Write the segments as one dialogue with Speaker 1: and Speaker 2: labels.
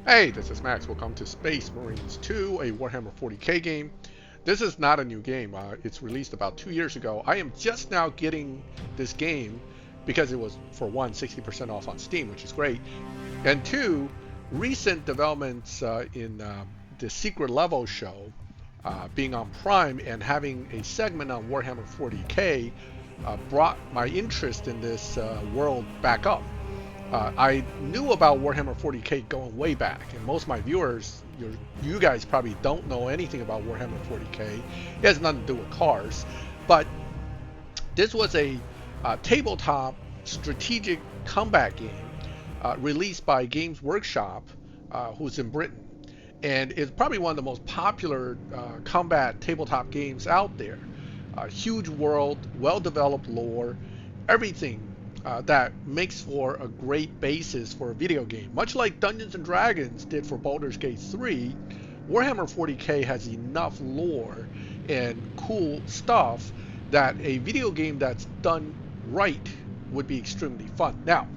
Speaker 1: Hey, this is Max. Welcome to Space Marines 2, a Warhammer 40k game. This is not a new game. It's released about 2 years ago. I am just now getting this game because it was, for one, 60% off on Steam, which is great. And two, recent developments in the Secret Level show, being on Prime and having a segment on Warhammer 40k, brought my interest in this world back up. I knew about Warhammer 40k going way back, and most of my viewers, you guys probably don't know anything about Warhammer 40k. It has nothing to do with cars, but this was a tabletop strategic combat game released by Games Workshop, who's in Britain, and it's probably one of the most popular combat tabletop games out there. Huge world, well-developed lore, everything that makes for a great basis for a video game. Much like Dungeons & Dragons did for Baldur's Gate 3, Warhammer 40k has enough lore and cool stuff that a video game that's done right would be extremely fun. Now,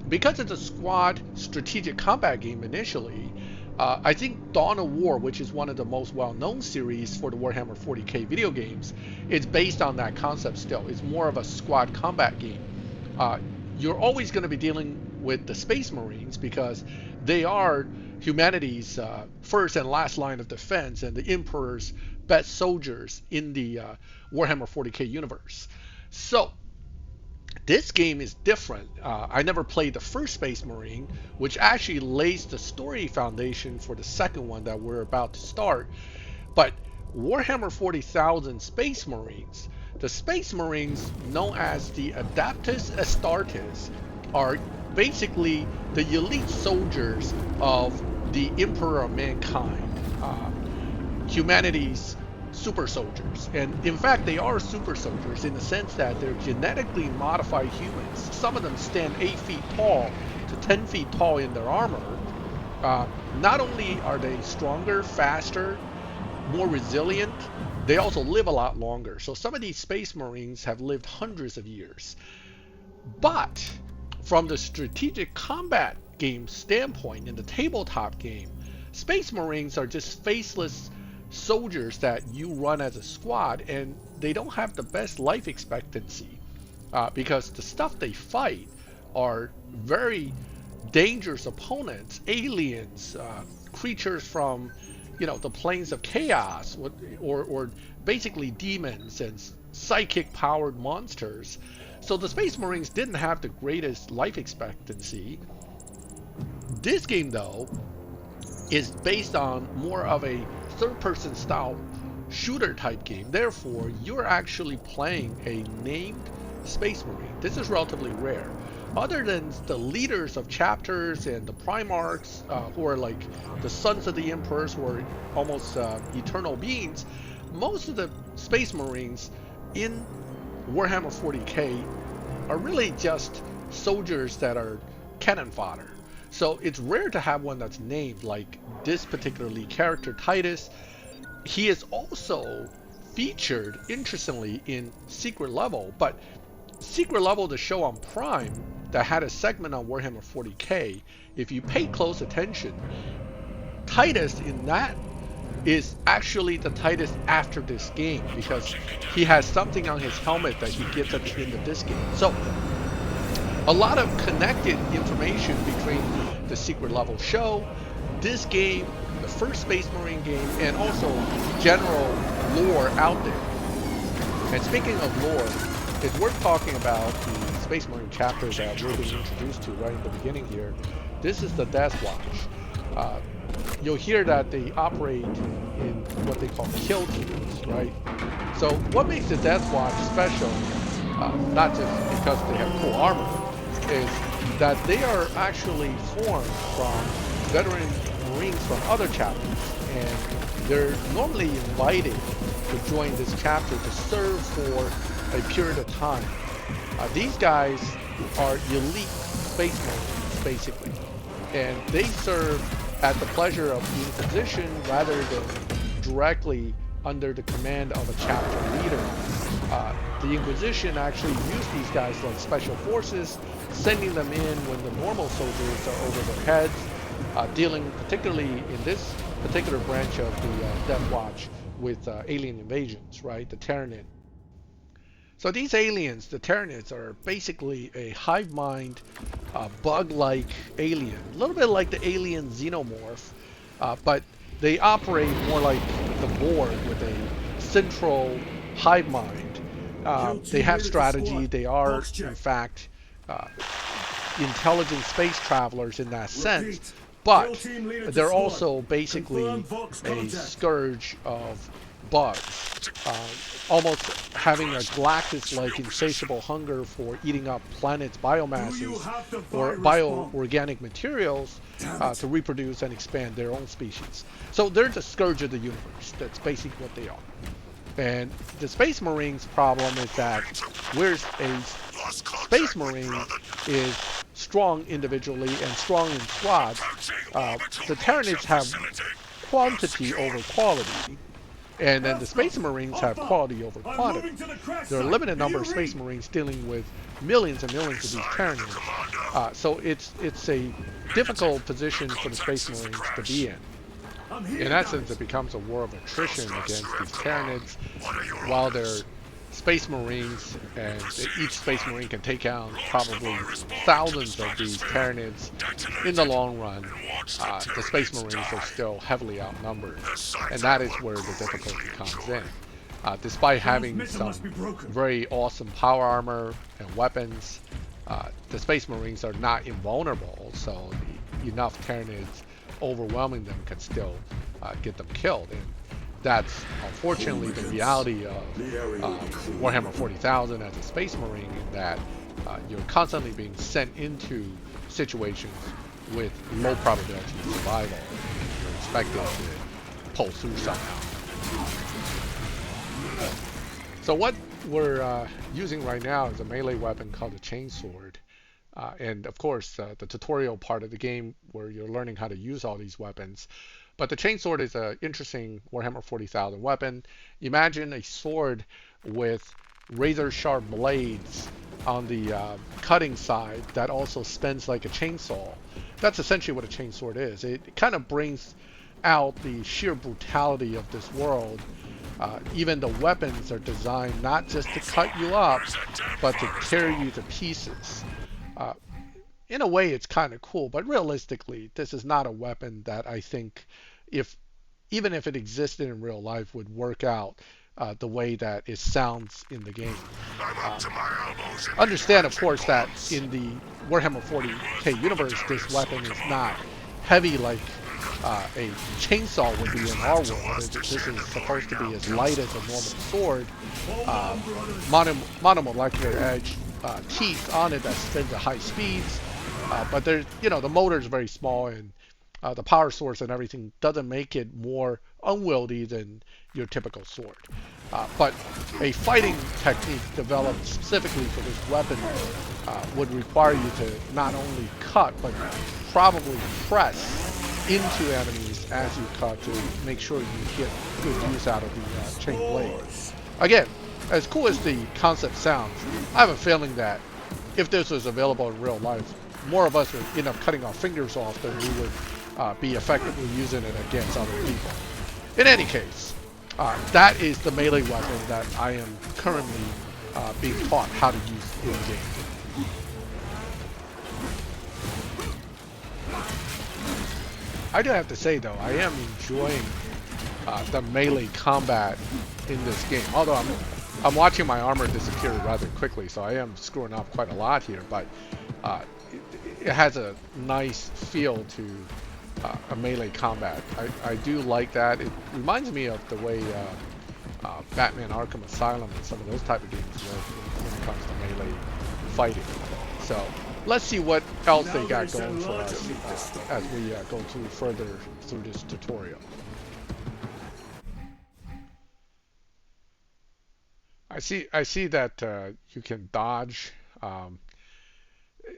Speaker 1: because it's a squad strategic combat game initially, I think Dawn of War, which is one of the most well-known series for the Warhammer 40k video games, is based on that concept still. It's more of a squad combat game. You're always going to be dealing with the Space Marines because they are humanity's first and last line of defense and the Emperor's best soldiers in the Warhammer 40k universe. So this game is different. I never played the first Space Marine, which actually lays the story foundation for the second one that we're about to start. But Warhammer 40,000 Space Marines, the Space Marines, known as the Adeptus Astartes, are basically the elite soldiers of the Emperor of Mankind, humanity's super soldiers. And in fact, they are super soldiers in the sense that they're genetically modified humans. Some of them stand 8 feet tall to 10 feet tall in their armor. Not only are they stronger, faster, more resilient, they also live a lot longer. So some of these Space Marines have lived hundreds of years. But from the strategic combat game standpoint, in the tabletop game, Space Marines are just faceless soldiers that you run as a squad, and they don't have the best life expectancy because the stuff they fight are very dangerous opponents, aliens, creatures from the planes of chaos, or basically demons and psychic powered monsters. So the Space Marines didn't have the greatest life expectancy. This game, though, is based on more of a third-person style shooter type game. Therefore, you're actually playing a named Space Marine. This is relatively rare. Other than the leaders of chapters and the Primarchs, who are like the sons of the Emperors, who are almost eternal beings, most of the Space Marines in Warhammer 40k are really just soldiers that are cannon fodder. So it's rare to have one that's named, like this particular lead character, Titus. He is also featured, interestingly, in Secret Level, but Secret Level, the show on Prime that had a segment on Warhammer 40k, if you pay close attention, Titus in that is actually the Titus after this game, because he has something on his helmet that he gets at the end of this game. So a lot of connected information between the Secret Level show, this game, the first Space Marine game, and also general lore out there. And speaking of lore, it's worth talking about the Space Marine chapter that we're being introduced to right in the beginning here. This is the Death Watch. You'll hear that they operate in what they call kill teams, right? So what makes the Death Watch special, not just because they have cool armor, is that they are actually formed from veteran Marines from other chapters, and they're normally invited to join this chapter to serve for a period of time. These guys are elite Space Marines, basically, and they serve at the pleasure of the Inquisition rather than directly under the command of a chapter leader. The Inquisition actually used these guys like special forces, sending them in when the normal soldiers are over their heads. dealing particularly in this particular branch of the Death Watch with alien invasions, right? The Terranid. So these aliens, the Terranids, are basically a hive mind, bug-like alien, a little bit like the alien xenomorph, but they operate more like the Borg with a central hive mind. They have strategy. They are, in fact, intelligent space travelers in that sense, but they're also basically a scourge of bugs, almost having a Galactus-like insatiable hunger for eating up planets' biomasses or bioorganic materials to reproduce and expand their own species. So they're the scourge of the universe. That's basically what they are. And the Space Marines' problem is that whereas a Space Marine is strong individually and strong in squads, the Terranids have quantity over quality. And then the Space Marines have quality over quantity. There are a limited number of Space Marines dealing with millions and millions of these Terranids. So it's a difficult position for the Space Marines to be in. In essence, it becomes a war of attrition against these Terranids, while they're Space Marines, and each Space Marine can take out probably thousands of these Terranids. In the long run, the Space Marines are still heavily outnumbered, and that is where the difficulty comes in. Despite having some very awesome power armor and weapons, the Space Marines are not invulnerable, so enough Terranids overwhelming them can still get them killed. And that's unfortunately the reality of Warhammer 40,000 as a Space Marine, in that you're constantly being sent into situations with low probability of survival. You're expected to pull through somehow. So what we're using right now is a melee weapon called the Chainsword. And of course, the tutorial part of the game where you're learning how to use all these weapons. But the Chainsword is an interesting Warhammer 40,000 weapon. Imagine a sword with razor-sharp blades on the cutting side that also spins like a chainsaw. That's essentially what a Chainsword is. It kind of brings out the sheer brutality of this world. Even the weapons are designed not just to cut you up, but to tear you to pieces. In a way, it's kind of cool, but realistically, this is not a weapon that I think, even if it existed in real life, would work out the way that it sounds in the game. Understand, of course, that in the Warhammer 40k universe, this weapon is not heavy like a chainsaw would be in our world. This is supposed to be as light as a normal sword, monomolecular edge, teeth on it that spins at high speeds. But there's, the motor is very small, and the power source and everything doesn't make it more unwieldy than your typical sword. But a fighting technique developed specifically for this weapon would require you to not only cut, but probably press into enemies as you cut to make sure you get good use out of the chain blade. Again, as cool as the concept sounds, I have a feeling that if this was available in real life, more of us would end up cutting our fingers off than we would be effectively using it against other people. In any case, that is the melee weapon that I am currently being taught how to use in game. I do have to say though, I am enjoying the melee combat in this game. Although I'm watching my armor disappear rather quickly, so I am screwing up quite a lot here. But it has a nice feel to a melee combat. I do like that. It reminds me of the way Batman Arkham Asylum and some of those type of games work when it comes to melee fighting. So let's see what else they got going for us as we go further through this tutorial. I see that you can dodge.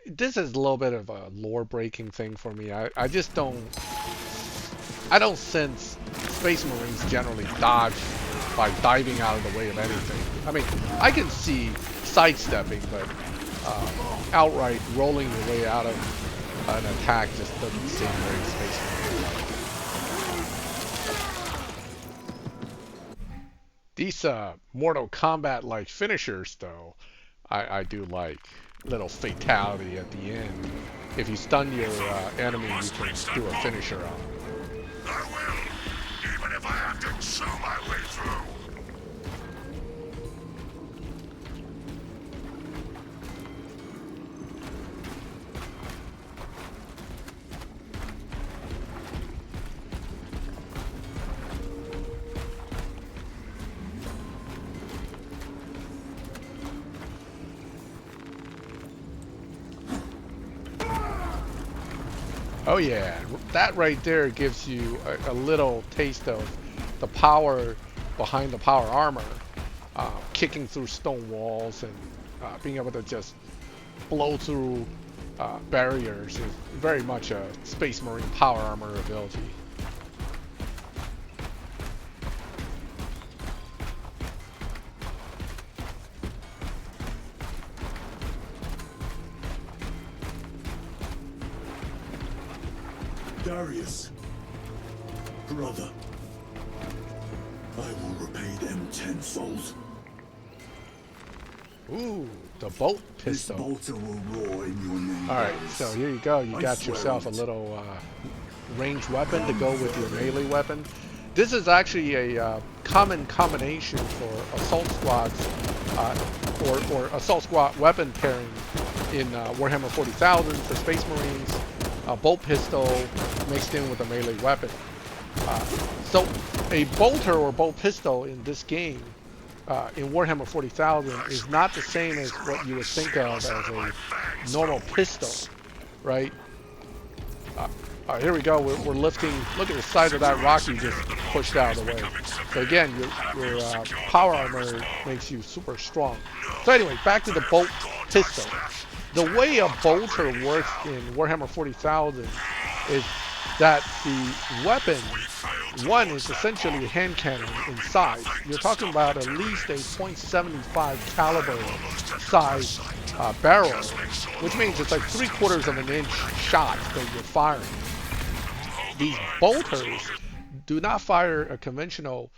Speaker 1: This is a little bit of a lore-breaking thing for me. I just don't sense Space Marines generally dodge by diving out of the way of anything. I mean, I can see sidestepping, but outright rolling your way out of an attack just doesn't seem very Space Marine-like. These Mortal Kombat-like finishers, though, I do like. Little fatality at the end. If you stun your enemy, you can do a finisher on them.
Speaker 2: I will, even if I have to chew my way through.
Speaker 1: Oh yeah, that right there gives you a little taste of the power behind the power armor, kicking through stone walls and being able to just blow through barriers is very much a Space Marine power armor ability.
Speaker 3: Darius, brother, I will repay them tenfold.
Speaker 1: Ooh, the bolt
Speaker 3: This
Speaker 1: pistol.
Speaker 3: bolter will roar in your name.
Speaker 1: Alright,
Speaker 3: Darius.
Speaker 1: so here you go. You
Speaker 3: I
Speaker 1: got
Speaker 3: swear
Speaker 1: yourself a
Speaker 3: on it.
Speaker 1: little ranged weapon to go with your melee weapon. This is actually a common combination for assault squads or assault squad weapon pairing in Warhammer 40,000 for Space Marines. A bolt pistol mixed in with a melee weapon. So a bolter or bolt pistol in this game in Warhammer 40,000 is not the same as what you would think of as a normal pistol, right? Here we go. We're lifting. Look at the size of that rock you just pushed out of the way. So again, your power armor makes you super strong. So anyway, back to the bolt pistol. The way a bolter works in Warhammer 40,000 is that the weapon, one, is essentially a hand cannon in size. You're talking about at least a .75 caliber size barrel, which means it's like 3/4 of an inch shot that you're firing. These bolters do not fire a conventional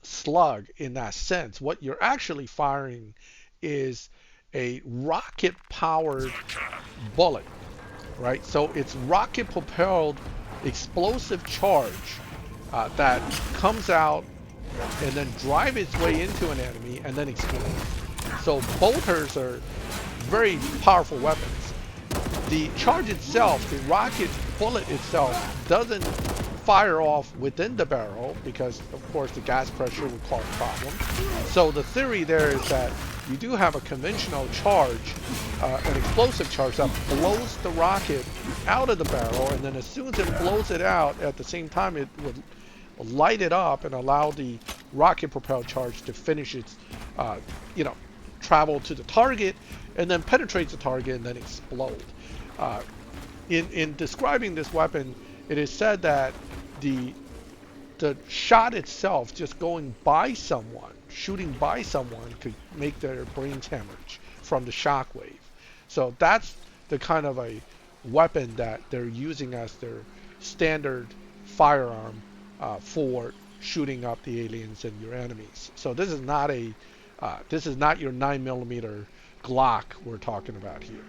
Speaker 1: slug in that sense. What you're actually firing is a rocket-powered bullet, right? So it's rocket-propelled explosive charge that comes out and then drive its way into an enemy and then explodes. So bolters are very powerful weapons. The charge itself, the rocket bullet itself, doesn't fire off within the barrel because, of course, the gas pressure would cause problems. So the theory there is that you do have a conventional charge, an explosive charge that blows the rocket out of the barrel, and then as soon as it blows it out, at the same time it would light it up and allow the rocket-propelled charge to finish its, travel to the target, and then penetrates the target and then explode. In describing this weapon, it is said that the shot itself, just going by someone, shooting by someone, could make their brains hemorrhage from the shockwave. So that's the kind of a weapon that they're using as their standard firearm for shooting up the aliens and your enemies. So this is not your 9mm Glock we're talking about here.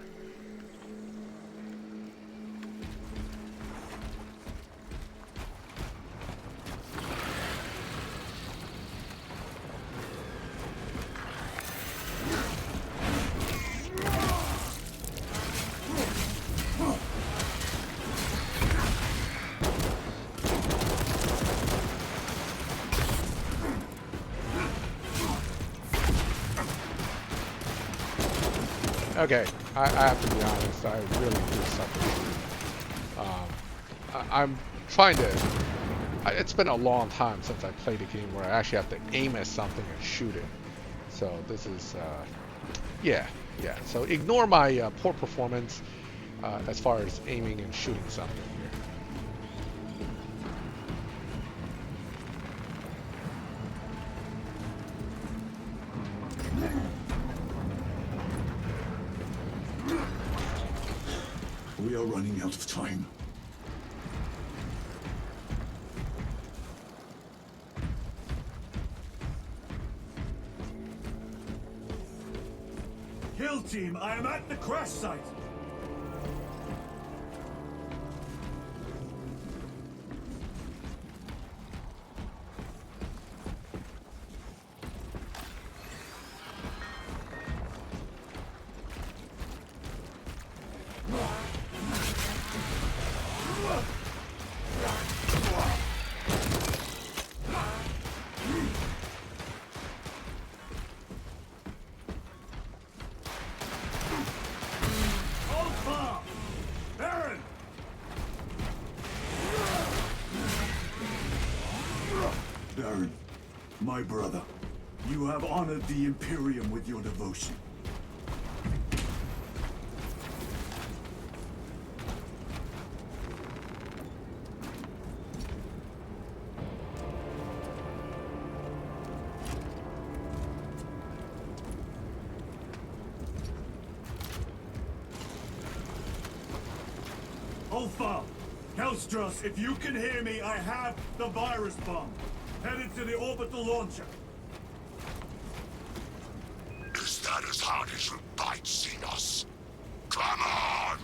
Speaker 1: Okay, I have to be honest, I really do suffer. I'm trying to... It's been a long time since I played a game where I actually have to aim at something and shoot it. So this is... yeah. So ignore my poor performance as far as aiming and shooting something here.
Speaker 3: We are running out of time.
Speaker 4: Kill team, I am at the crash site.
Speaker 3: Baron, my brother, you have honored the Imperium with your devotion.
Speaker 4: Ulfa! Hellstros, if you can hear me, I have the virus bomb. Headed to the orbital launcher.
Speaker 2: Is that as hard as you bite, Xenos? Come on!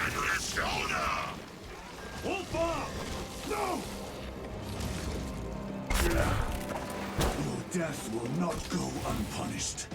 Speaker 2: Endless shoulder!
Speaker 4: Ulfa! No!
Speaker 3: Your death will not go unpunished.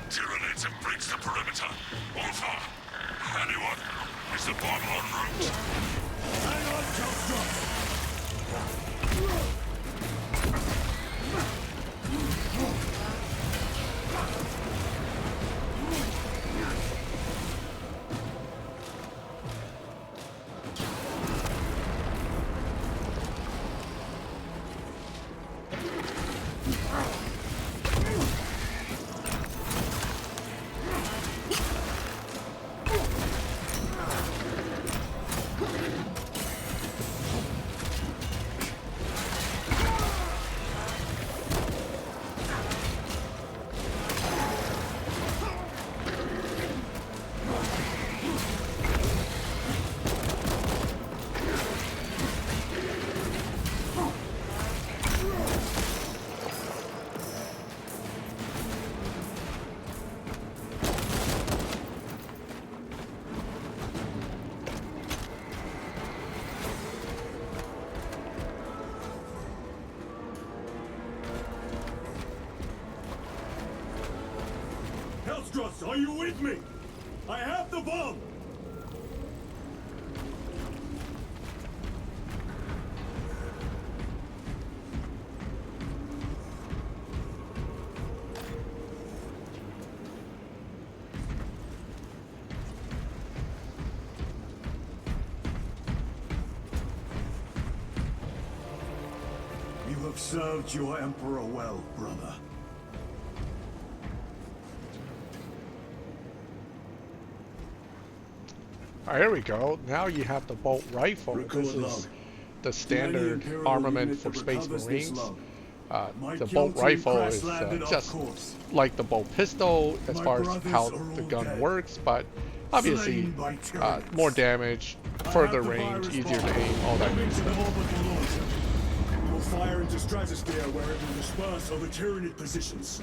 Speaker 2: Tyranids and breaks the perimeter. Ulfa! Anyone? Is the bomb en route?
Speaker 4: Hang on, Hellstros! Hellstros, are you with me? I have the bomb!
Speaker 3: You have served your Emperor well, brother.
Speaker 1: There we go. Now you have the bolt rifle.
Speaker 3: Record
Speaker 1: This is
Speaker 3: log.
Speaker 1: the
Speaker 3: To any
Speaker 1: standard
Speaker 3: Imperial
Speaker 1: armament
Speaker 3: unit
Speaker 1: for
Speaker 3: that
Speaker 1: Space
Speaker 3: recovers this
Speaker 1: Marines.
Speaker 3: log, my
Speaker 1: The
Speaker 3: kill
Speaker 1: bolt
Speaker 3: team
Speaker 1: rifle
Speaker 3: crash
Speaker 1: is
Speaker 3: landed off
Speaker 1: just
Speaker 3: course.
Speaker 1: like the bolt pistol as
Speaker 3: My
Speaker 1: far as
Speaker 3: brothers
Speaker 1: how
Speaker 3: are
Speaker 1: the
Speaker 3: all
Speaker 1: gun
Speaker 3: dead.
Speaker 1: works, but obviously
Speaker 3: Slain by tyrants.
Speaker 1: more damage,
Speaker 3: I
Speaker 1: further
Speaker 3: have the
Speaker 1: range,
Speaker 3: virus
Speaker 1: easier to
Speaker 3: bomb.
Speaker 1: aim, all that
Speaker 3: Moving
Speaker 1: good
Speaker 3: to the
Speaker 1: stuff.
Speaker 3: orbital launcher. We will fire into stratosphere where it will disperse over Tyranid positions.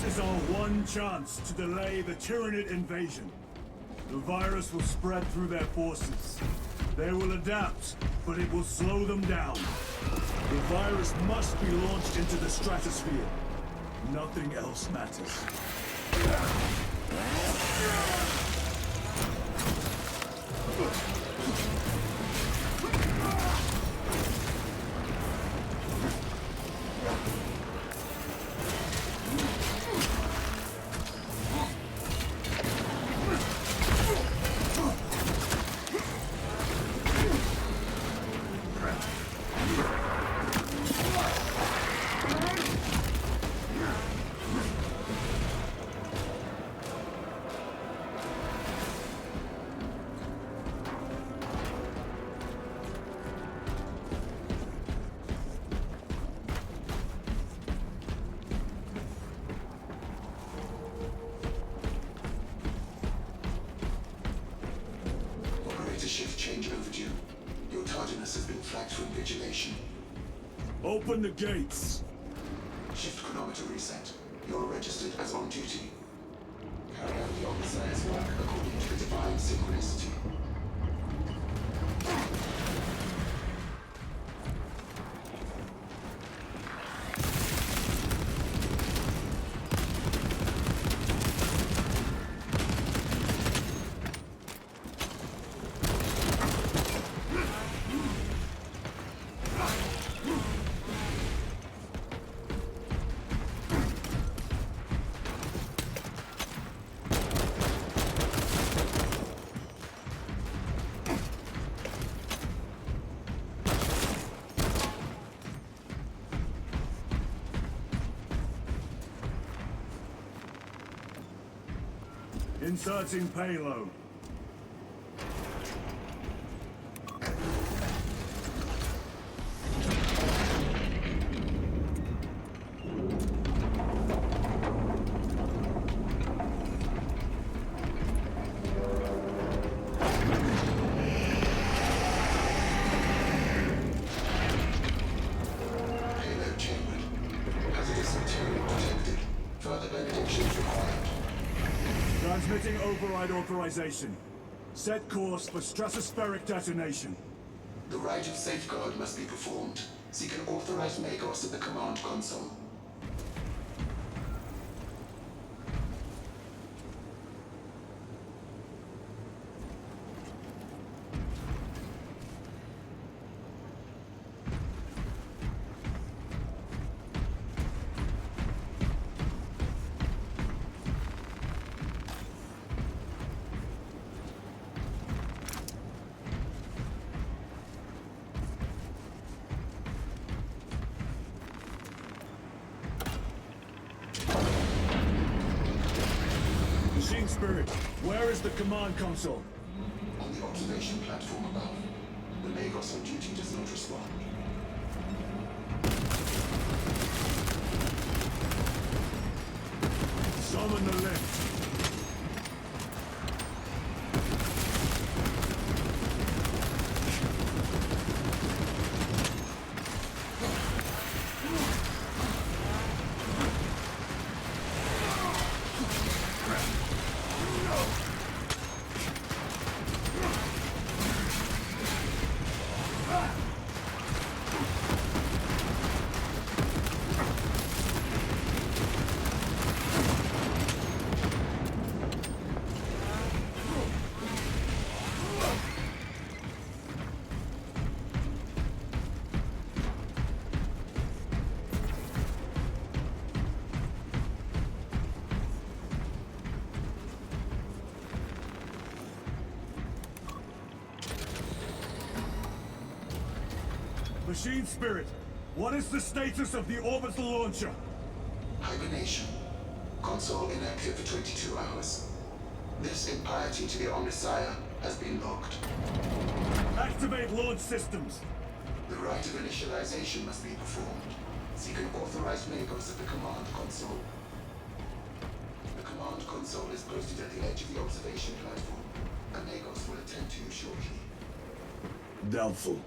Speaker 3: This is our one chance to delay the Tyranid invasion. The virus will spread through their forces. They will adapt, but it will slow them down. The virus must be launched into the stratosphere. Nothing else matters.
Speaker 5: Shift change overdue. Your tardiness has been flagged for invigilation.
Speaker 3: Open the gates.
Speaker 5: Shift chronometer reset. You're registered as on duty. Carry out the officer's work according to the divine synchronicity.
Speaker 3: Inserting payload.
Speaker 5: Payload chambered. Hazardous material detected. Further benedictions required.
Speaker 3: Transmitting override authorization. Set course for stratospheric detonation.
Speaker 5: The rite of safeguard must be performed. Seek an authorized Magos at the command console.
Speaker 3: Machine Spirit, where is the command console?
Speaker 5: On the observation platform above. The Magos on duty does not respond.
Speaker 3: Summon the lift. Machine Spirit, what is the status of the orbital launcher?
Speaker 5: Hibernation. Console inactive for 22 hours. This impiety to the Omnissiah has been logged.
Speaker 3: Activate launch systems.
Speaker 5: The rite of initialization must be performed. Seek an authorized Magos at the command console. The command console is posted at the edge of the observation platform. A Magos will attend to you shortly.
Speaker 3: Doubtful.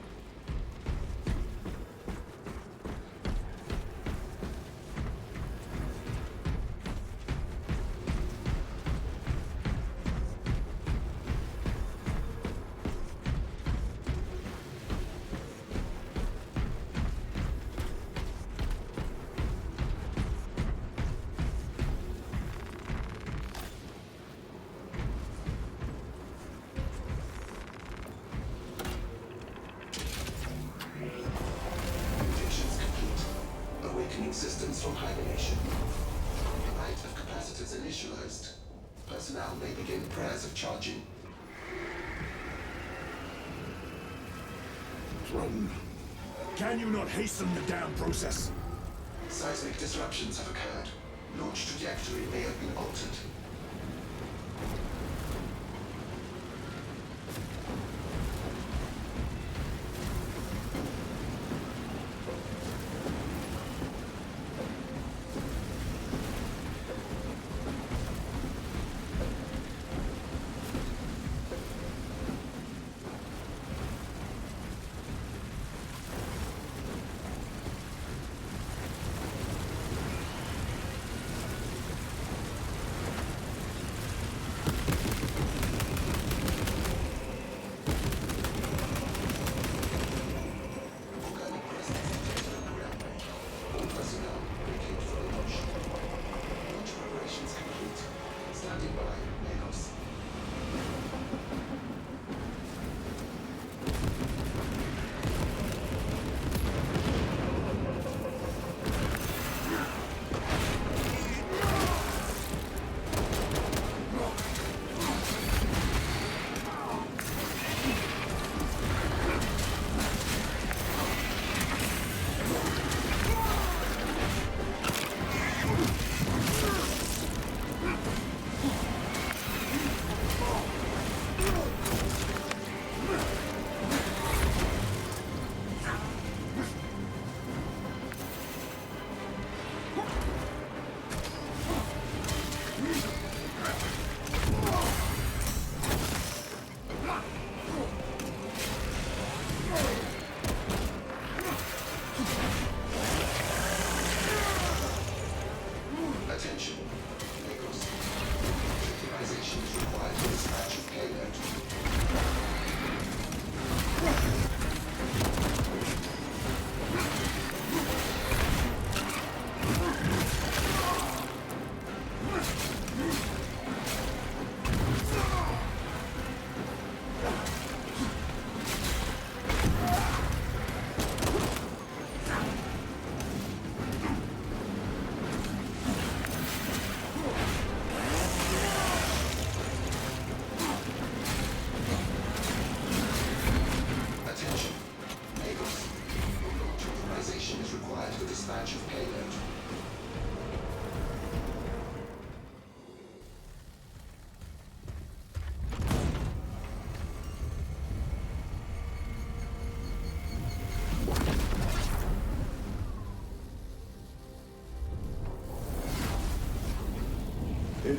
Speaker 5: Predictions complete. Awakening systems from hibernation. Rite of capacitors initialized. Personnel may begin prayers of charging.
Speaker 3: Drone. Can you not hasten the damn process?
Speaker 5: Seismic disruptions have occurred. Launch trajectory may have been altered.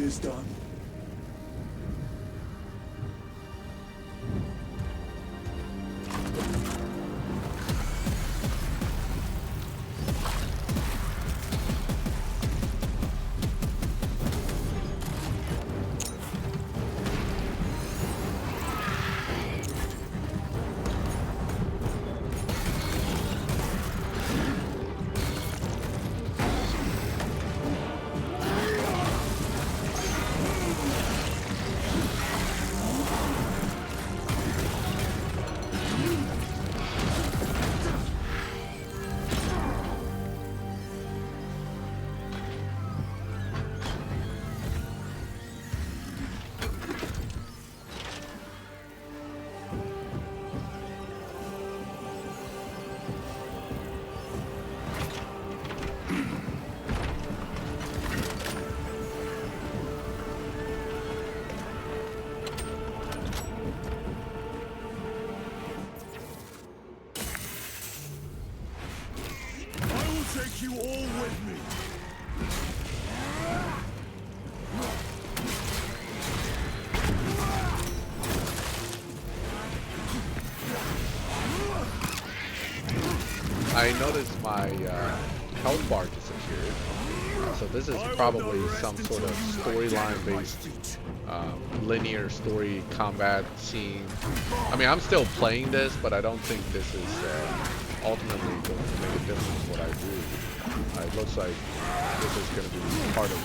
Speaker 3: is done. Take you all with me.
Speaker 1: I noticed my health bar disappeared. So this is probably some sort of storyline-based linear story combat scene. I mean, I'm still playing this, but I don't think this is ultimately going to make a difference what I do. It looks like this is going to be part of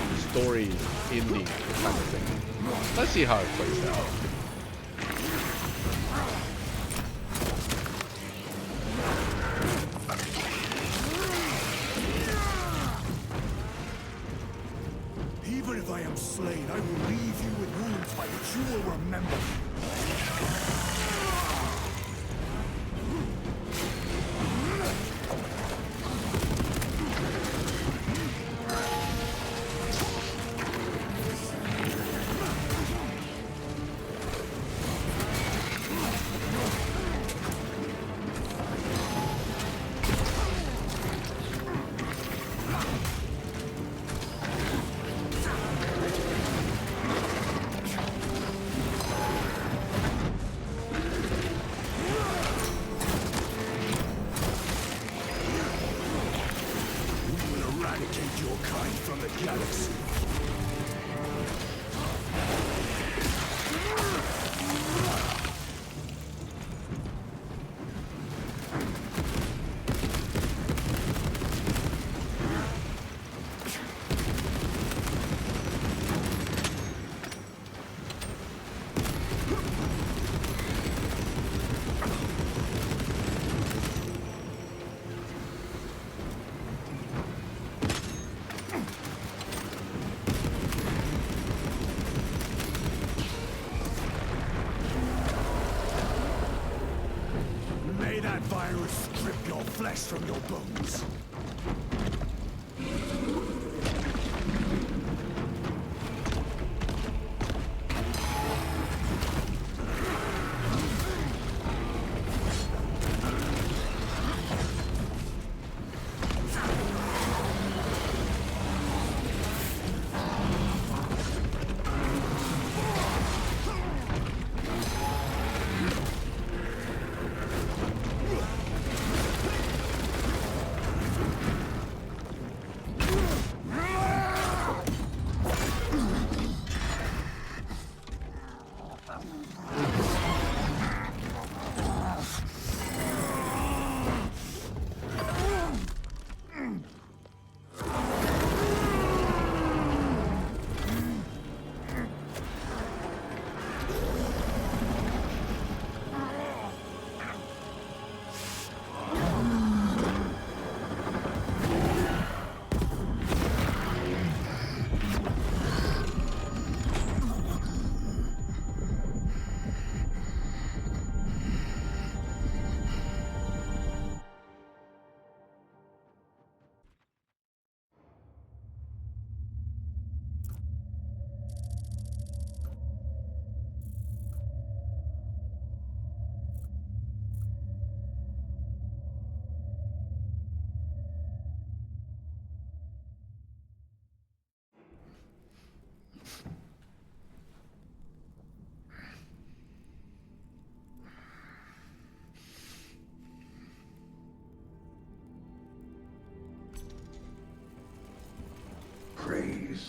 Speaker 1: the story ending kind of thing. Let's see how it plays out.
Speaker 3: Even if I am slain, I will leave you with wounds by which you will remember. Your kind from the galaxy. Virus strip your flesh from your bones.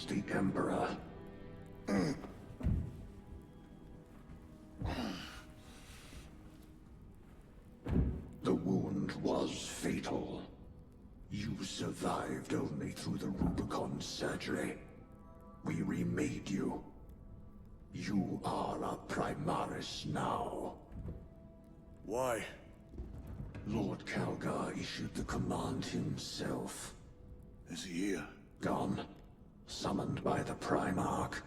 Speaker 5: against the Emperor. The wound was fatal. You survived only through the Rubicon surgery. We remade you. You are a Primaris now.
Speaker 3: Why?
Speaker 5: Lord Calgar issued the command himself.
Speaker 3: Is he here?
Speaker 5: Gone. Summoned by the Primarch.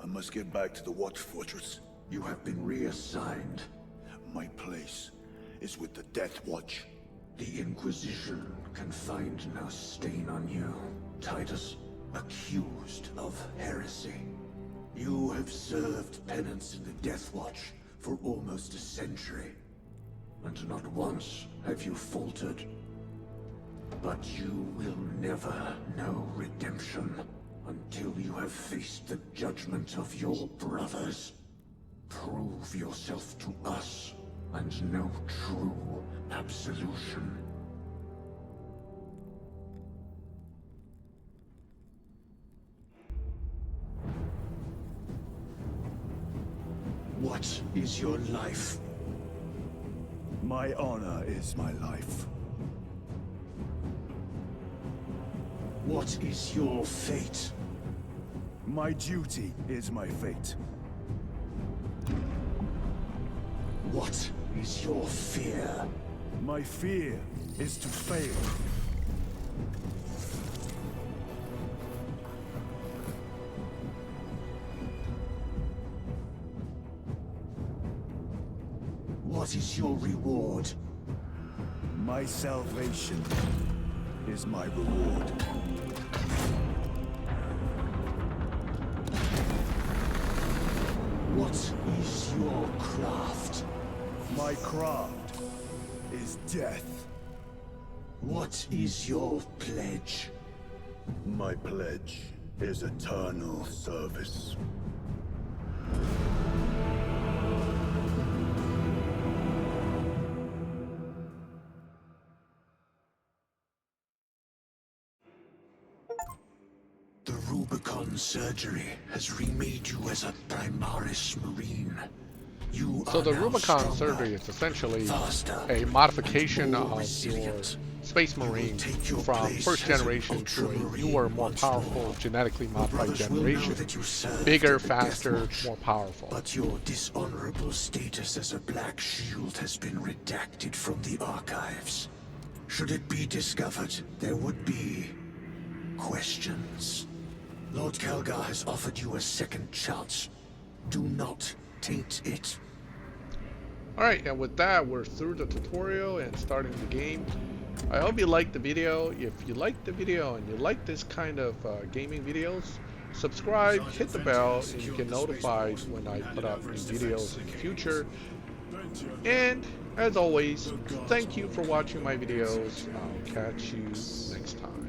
Speaker 3: I must get back to the Watch Fortress.
Speaker 5: You have been reassigned.
Speaker 3: My place is with the Death Watch.
Speaker 5: The Inquisition can find no stain on you, Titus. Accused of heresy. You have served penance in the Death Watch for almost a century. And not once have you faltered. But you will never know redemption until you have faced the judgment of your brothers. Prove yourself to us and know true absolution. What is your life?
Speaker 3: My honor is my life.
Speaker 5: What is your fate?
Speaker 3: My duty is my fate.
Speaker 5: What is your fear?
Speaker 3: My fear is to fail.
Speaker 5: What is your reward?
Speaker 3: My salvation is my reward.
Speaker 5: What is your craft?
Speaker 3: My craft is death.
Speaker 5: What is your pledge?
Speaker 3: My pledge is eternal service.
Speaker 5: The Rubicon surgery has remade you as a Primaris Marine. You
Speaker 1: So
Speaker 5: are
Speaker 1: the
Speaker 5: now
Speaker 1: Rubicon
Speaker 5: stronger,
Speaker 1: surgery is essentially
Speaker 5: faster,
Speaker 1: a modification
Speaker 5: and more
Speaker 1: of your
Speaker 5: resilient.
Speaker 1: Space
Speaker 5: You will
Speaker 1: Marine
Speaker 5: take your
Speaker 1: from
Speaker 5: place
Speaker 1: first
Speaker 5: as an
Speaker 1: generation to a
Speaker 5: Ultramarine
Speaker 1: newer, more
Speaker 5: once
Speaker 1: powerful,
Speaker 5: more.
Speaker 1: genetically
Speaker 5: Your
Speaker 1: modified
Speaker 5: brothers will know
Speaker 1: generation.
Speaker 5: that you served
Speaker 1: Bigger,
Speaker 5: in the Death
Speaker 1: faster,
Speaker 5: Watch,
Speaker 1: more powerful.
Speaker 5: But your dishonorable status as a Black Shield has been redacted from the archives. Should it be discovered, there would be questions. Lord Calgar has offered you a second chance. Do not taint it.
Speaker 1: Alright, and with that, we're through the tutorial and starting the game. I hope you liked the video. If you liked the video and you like this kind of gaming videos, subscribe, hit the bell, and you get notified when I put out new videos in the future. And, as always, thank you for watching my videos. I'll catch you next time.